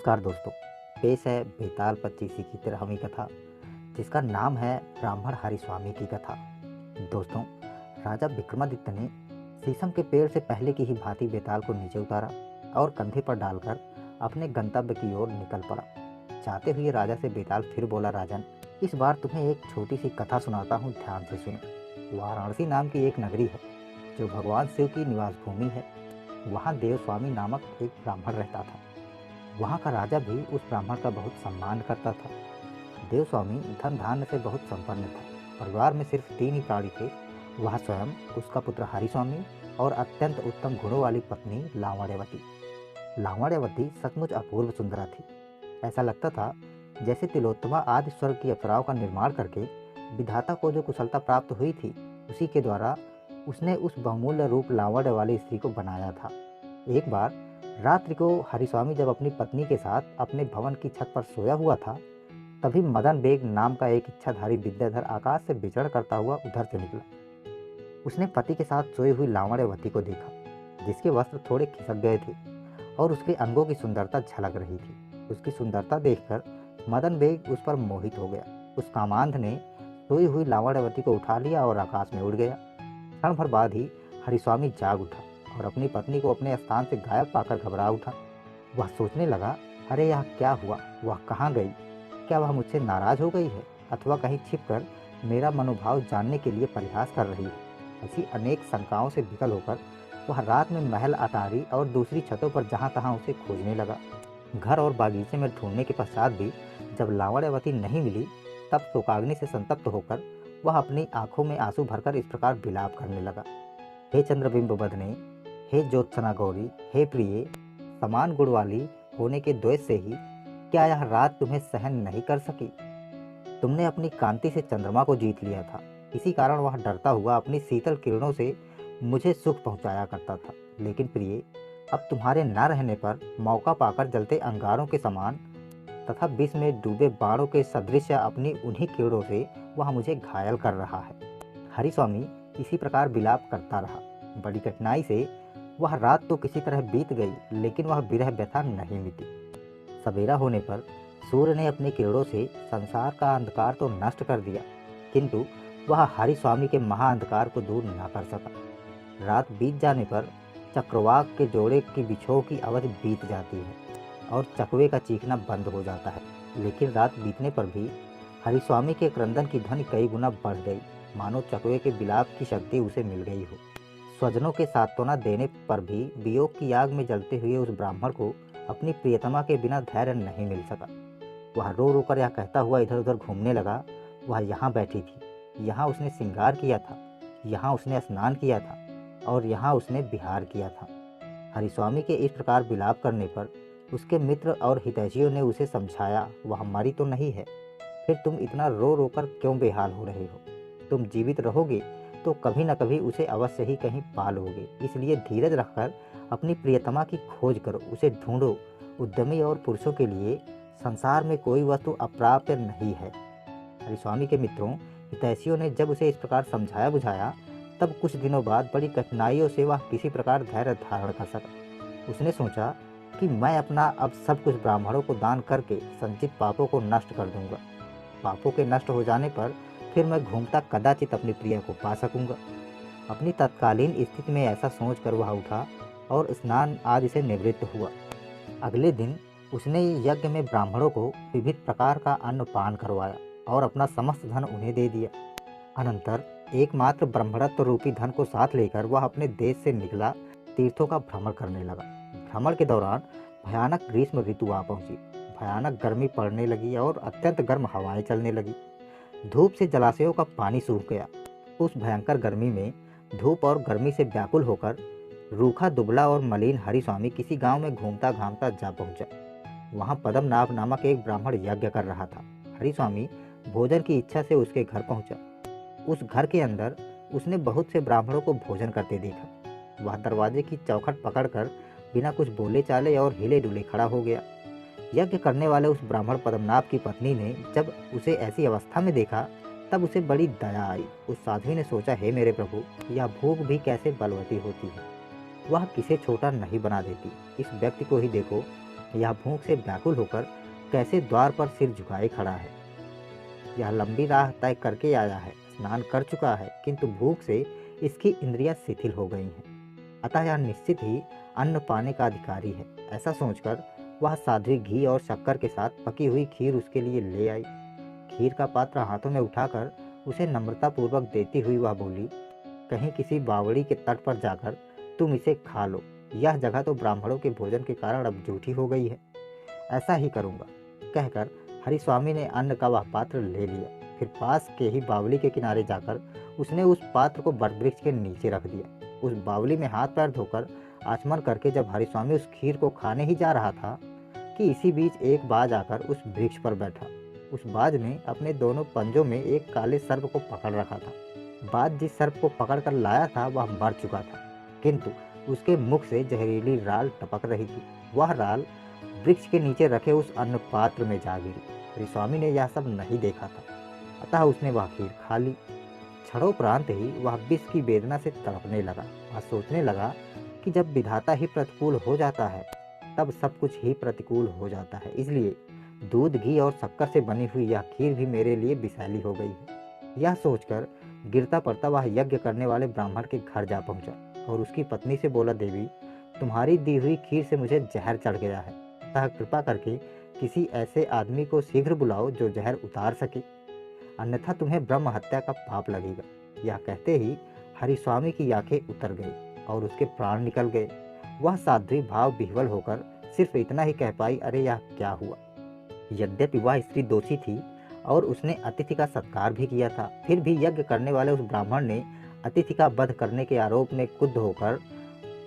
नमस्कार दोस्तों। पेश है बेताल 25 की 13वीं कथा, जिसका नाम है ब्राह्मण हरिस्वामी की कथा। दोस्तों, राजा विक्रमादित्य ने शीशम के पेड़ से पहले की ही भांति बेताल को नीचे उतारा और कंधे पर डालकर अपने गंतव्य की ओर निकल पड़ा। जाते हुए राजा से बेताल फिर बोला, राजन, इस बार तुम्हें एक छोटी सी कथा सुनाता हूँ, ध्यान से सुनो। वाराणसी नाम की एक नगरी है जो भगवान शिव की निवास भूमि है। वहाँ देवस्वामी नामक एक ब्राह्मण रहता था। वहाँ का राजा भी उस ब्राह्मण का बहुत सम्मान करता था। देवस्वामी धन धान्य से बहुत संपन्न था। परिवार में सिर्फ 3 ही प्राणी थे, वह स्वयं, उसका पुत्र हरिस्वामी और अत्यंत उत्तम गुणों वाली पत्नी लावण्यवती। लावण्यवती सचमुच अपूर्व सुंदरा थी। ऐसा लगता था जैसे तिलोत्तमा आदि स्वर्ग की अप्सराओं का निर्माण करके विधाता को जो कुशलता प्राप्त हुई थी, उसी के द्वारा उसने उस बहुमूल्य रूप लावण्य वाली स्त्री को बनाया था। एक बार रात्रि को हरिस्वामी जब अपनी पत्नी के साथ अपने भवन की छत पर सोया हुआ था, तभी मदन बेग नाम का एक इच्छाधारी विद्याधर आकाश से विचरण करता हुआ उधर से निकला। उसने पति के साथ सोई हुई लावण्यवती को देखा, जिसके वस्त्र थोड़े खिसक गए थे और उसके अंगों की सुंदरता झलक रही थी। उसकी सुंदरता देखकर मदन बेग उस पर मोहित हो गया। उस कामांध ने सोई हुई लावण्यवती को उठा लिया और आकाश में उड़ गया। क्षण भर बाद ही हरिस्वामी जाग उठा और अपनी पत्नी को अपने स्थान से गायब पाकर घबरा उठा। वह सोचने लगा, अरे यह क्या हुआ, वह कहाँ गई? क्या वह मुझसे नाराज हो गई है अथवा कहीं छिपकर मेरा मनोभाव जानने के लिए परिहास कर रही है? ऐसी अनेक शंकाओं से विकल होकर वह रात में महल, अटारी और दूसरी छतों पर जहाँ तहाँ उसे खोजने लगा। घर और बागीचे में ढूंढने के पश्चात भी जब लावण्यवती नहीं मिली, तब शोकाग्नि से संतप्त होकर वह अपनी आंखों में आंसू भरकर इस प्रकार विलाप करने लगा, हे चंद्रबिंब बदने, हे ज्योत्सना गौरी, हे प्रिय, समान गुण वाली होने के द्वेष से ही क्या यह रात तुम्हें सहन नहीं कर सकी? तुमने अपनी कांति से चंद्रमा को जीत लिया था, इसी कारण वह डरता हुआ अपनी शीतल किरणों से मुझे सुख पहुंचाया करता था। लेकिन प्रिय, अब तुम्हारे न रहने पर मौका पाकर जलते अंगारों के समान तथा विष में डूबे बाणों के सदृश अपनी उन्हीं किरणों से वह मुझे घायल कर रहा है। हरिस्वामी इसी प्रकार विलाप करता रहा। बड़ी कठिनाई से वह रात तो किसी तरह बीत गई, लेकिन वह विरह व्यथा नहीं मिटी। सवेरा होने पर सूर्य ने अपनी किरणों से संसार का अंधकार तो नष्ट कर दिया, किंतु वह हरिस्वामी के महाअंधकार को दूर न कर सका। रात बीत जाने पर चक्रवाक के जोड़े की बिछोह की अवधि बीत जाती है और चकवे का चीखना बंद हो जाता है। लेकिन रात बीतने पर भी हरिस्वामी के क्रंदन की ध्वनि कई गुना बढ़ गई, मानो चकवे के विलाप की शक्ति उसे मिल गई हो। स्वजनों के सांत्वना देने पर भी वियोग की आग में जलते हुए उस ब्राह्मण को अपनी प्रियतमा के बिना धैर्य नहीं मिल सका। वह रो रो कर यह कहता हुआ इधर उधर घूमने लगा, वह यहाँ बैठी थी, यहाँ उसने श्रृंगार किया था, यहाँ उसने स्नान किया था और यहाँ उसने विहार किया था। हरिस्वामी के इस प्रकार विलाप करने पर उसके मित्र और हितैषियों ने उसे समझाया, वह मरी तो नहीं है, फिर तुम इतना रो रो कर क्यों बेहाल हो रहे हो? तुम जीवित रहोगे तो कभी न कभी उसे अवश्य ही कहीं पा लोगे, इसलिए धीरज रखकर अपनी प्रियतमा की खोज करो, उसे ढूंढो। उद्यमी और पुरुषों के लिए संसार में कोई वस्तु अप्राप्य नहीं है। हरिस्वामी के मित्रों, हितैषियों ने जब उसे इस प्रकार समझाया बुझाया, तब कुछ दिनों बाद बड़ी कठिनाइयों से वह किसी प्रकार धैर्य धारण कर सका। उसने सोचा कि मैं अपना अब सब कुछ ब्राह्मणों को दान करके संचित पापों को नष्ट कर दूंगा। पापों के नष्ट हो जाने पर फिर मैं घूमता कदाचित अपनी प्रिया को पा सकूंगा। अपनी तत्कालीन स्थिति में ऐसा सोचकर वह उठा और स्नान आदि से निवृत्त हुआ। अगले दिन उसने यज्ञ में ब्राह्मणों को विविध प्रकार का अन्न पान करवाया और अपना समस्त धन उन्हें दे दिया। अनंतर एकमात्र ब्रह्मणत्व रूपी धन को साथ लेकर वह अपने देश से निकला, तीर्थों का भ्रमण करने लगा। भ्रमण के दौरान भयानक ग्रीष्म ऋतु आ पहुंची। भयानक गर्मी पड़ने लगी और अत्यंत गर्म हवाएं चलने लगी। धूप से जलाशयों का पानी सूख गया। उस भयंकर गर्मी में धूप और गर्मी से व्याकुल होकर रूखा, दुबला और मलिन हरिस्वामी किसी गांव में घूमता घामता जा पहुंचा। वहां पद्मनाभ नामक एक ब्राह्मण यज्ञ कर रहा था। हरिस्वामी भोजन की इच्छा से उसके घर पहुंचा। उस घर के अंदर उसने बहुत से ब्राह्मणों को भोजन करते देखा। वह दरवाजे की चौखट पकड़कर बिना कुछ बोले चाले और हिले डुले खड़ा हो गया। यज्ञ करने वाले उस ब्राह्मण पद्मनाभ की पत्नी ने जब उसे ऐसी अवस्था में देखा, तब उसे बड़ी दया आई। उस साध्वी ने सोचा, हे मेरे प्रभु, यह भूख भी कैसे बलवती होती है, वह किसे छोटा नहीं बना देती। इस व्यक्ति को ही देखो, यह भूख से व्याकुल होकर कैसे द्वार पर सिर झुकाए खड़ा है। यह लंबी राह तय करके आया है, स्नान कर चुका है, किंतु भूख से इसकी इंद्रियां शिथिल हो गई हैं। अतः यह निश्चित ही अन्न पाने का अधिकारी है। ऐसा सोचकर वह साध्वी घी और शक्कर के साथ पकी हुई खीर उसके लिए ले आई। खीर का पात्र हाथों में उठाकर उसे नम्रतापूर्वक देती हुई वह बोली, कहीं किसी बावड़ी के तट पर जाकर तुम इसे खा लो। यह जगह तो ब्राह्मणों के भोजन के कारण अब जूठी हो गई है। ऐसा ही करूँगा, कहकर हरिस्वामी ने अन्न का वह पात्र ले लिया। फिर पास के ही बावली के किनारे जाकर उसने उस पात्र को वटवृक्ष के नीचे रख दिया। उस बावली में हाथ पैर धोकर आचमन करके जब हरिस्वामी उस खीर को खाने ही जा रहा था कि इसी बीच एक बाज आकर उस वृक्ष पर बैठा। उस बाज ने अपने दोनों पंजों में एक काले सर्प को पकड़ रखा था। बाज जिस सर्प को पकड़ कर लाया था वह मर चुका था, किंतु उसके मुख से जहरीली राल टपक रही थी। वह राल वृक्ष के नीचे रखे उस अन्न पात्र में जा गिरी। हरिस्वामी ने यह सब नहीं देखा था, अतः उसने वह खीर खा ली। क्षणोपरांत ही वह विष की वेदना से तड़पने लगा। वह सोचने लगा कि जब विधाता ही प्रतिकूल हो जाता है तब सब कुछ ही प्रतिकूल हो जाता है, इसलिए दूध घी और शक्कर से बनी हुई यह खीर भी मेरे लिए विषैली हो गई है। यह सोचकर गिरता पड़ता वह यज्ञ करने वाले ब्राह्मण के घर जा पहुंचा और उसकी पत्नी से बोला, देवी, तुम्हारी दी हुई खीर से मुझे जहर चढ़ गया है, अतः कृपा करके किसी ऐसे आदमी को शीघ्र बुलाओ जो जहर उतार सके, अन्यथा तुम्हें ब्रह्म हत्या का पाप लगेगा। यह कहते ही हरिस्वामी की आंखें उतर गई और उसके प्राण निकल गए। वह साध्वी भाव विह्वल होकर सिर्फ इतना ही कह पाई, अरे यह क्या हुआ। यद्यपि वह स्त्री दोषी थी और उसने अतिथि का सत्कार भी किया था, फिर भी यज्ञ करने वाले उस ब्राह्मण ने अतिथि का वध करने के आरोप में क्रुद्ध होकर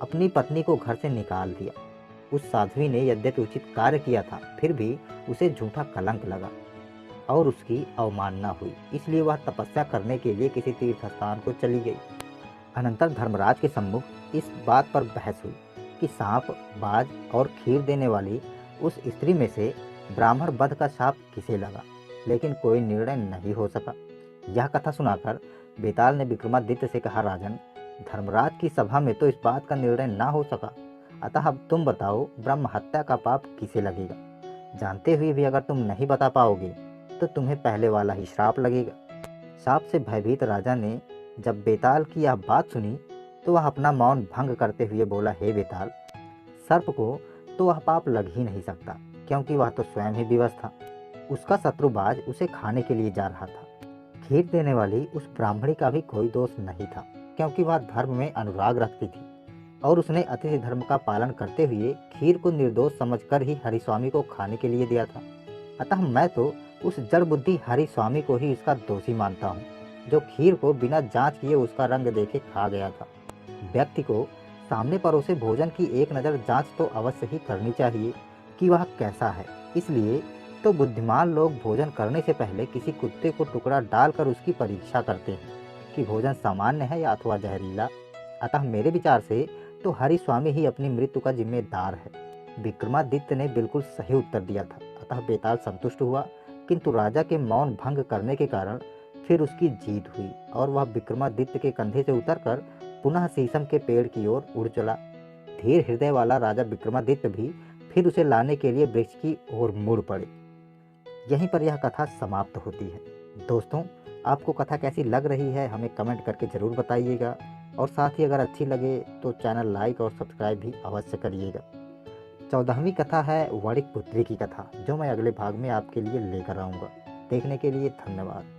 अपनी पत्नी को घर से निकाल दिया। उस साध्वी ने यद्यपि उचित कार्य किया था, फिर भी उसे झूठा कलंक लगा और उसकी अवमानना हुई, इसलिए वह तपस्या करने के लिए किसी तीर्थ स्थान को चली गई। अनंतर धर्मराज के सम्मुख इस बात पर बहस हुई कि सांप, बाज और खीर देने वाली उस स्त्री में से ब्राह्मण वध का शाप किसे लगा, लेकिन कोई निर्णय नहीं हो सका। यह कथा सुनाकर बेताल ने विक्रमादित्य से कहा, राजन, धर्मराज की सभा में तो इस बात का निर्णय ना हो सका, अतः अब तुम बताओ ब्रह्म हत्या का पाप किसे लगेगा। जानते हुए भी अगर तुम नहीं बता पाओगे तो तुम्हें पहले वाला ही श्राप लगेगा। श्राप से भयभीत राजा ने जब बेताल की यह बात सुनी तो वह अपना मौन भंग करते हुए बोला, हे बेताल, सर्प को तो वह पाप लग ही नहीं सकता, क्योंकि वह तो स्वयं ही विवश था। उसका शत्रुबाज उसे खाने के लिए जा रहा था। खीर देने वाली उस ब्राह्मणी का भी कोई दोष नहीं था, क्योंकि वह धर्म में अनुराग रखती थी और उसने अतिथि धर्म का पालन करते हुए खीर को निर्दोष समझकर ही हरिस्वामी को खाने के लिए दिया था। अतः मैं तो उस जड़ बुद्धि हरिस्वामी को ही इसका दोषी मानता हूँ, जो खीर को बिना जांच किए उसका रंग देखे खा गया था। व्यक्ति को सामने परोसे भोजन की एक नज़र जांच तो अवश्य ही करनी चाहिए कि वह कैसा है। इसलिए तो बुद्धिमान लोग भोजन करने से पहले किसी कुत्ते को टुकड़ा डालकर उसकी परीक्षा करते हैं कि भोजन सामान्य है या अथवा जहरीला। अतः मेरे विचार से तो हरिस्वामी ही अपनी मृत्यु का जिम्मेदार है। विक्रमादित्य ने बिल्कुल सही उत्तर दिया था, अतः बेताल संतुष्ट हुआ, किंतु राजा के मौन भंग करने के कारण फिर उसकी जीत हुई और वह विक्रमादित्य के कंधे से उतरकर पुनः शीशम के पेड़ की ओर उड़ चला। धीर हृदय वाला राजा विक्रमादित्य भी फिर उसे लाने के लिए वृक्ष की ओर मुड़ पड़े। यहीं पर यह कथा समाप्त होती है। दोस्तों, आपको कथा कैसी लग रही है हमें कमेंट करके ज़रूर बताइएगा, और साथ ही अगर अच्छी लगे तो चैनल लाइक और सब्सक्राइब भी अवश्य करिएगा। 14वीं कथा है वणिक पुत्री की कथा, जो मैं अगले भाग में आपके लिए लेकर आऊँगा। देखने के लिए धन्यवाद।